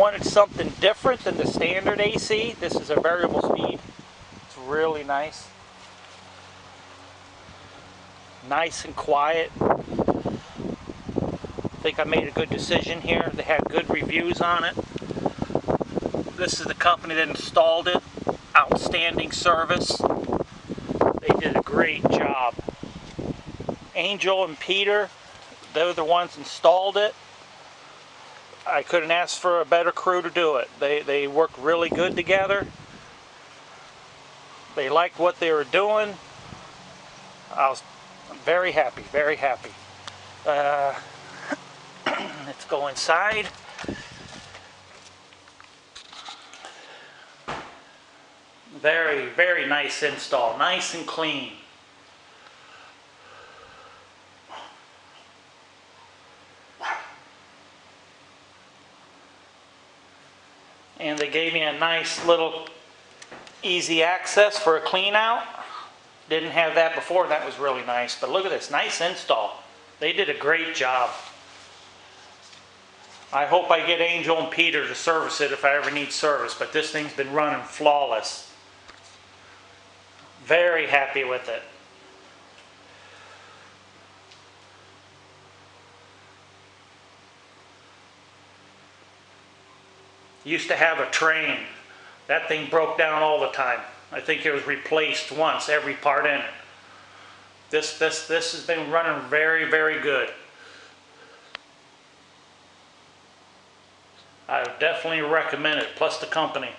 wanted something different than the standard AC, this is a variable speed. It's really nice. Nice and quiet. I think I made a good decision here. They had good reviews on it. This is the company that installed it. Outstanding service. They did a great job. Angel and Peter, they're the ones installed it. I couldn't ask for a better crew to do it. They worked really good together. They liked what they were doing. I was very happy, very happy. Let's go inside. Very, very nice install. Nice and clean. And they gave me a nice little easy access for a clean out. Didn't have that before. That was really nice. But look at this. Nice install. They did a great job. I hope I get Angel and Peter to service it if I ever need service. But this thing's been running flawless. Very happy with it. Used to have a train. That thing broke down all the time. I think it was replaced once, every part in it. This has been running very, very good. I would definitely recommend it, plus the company.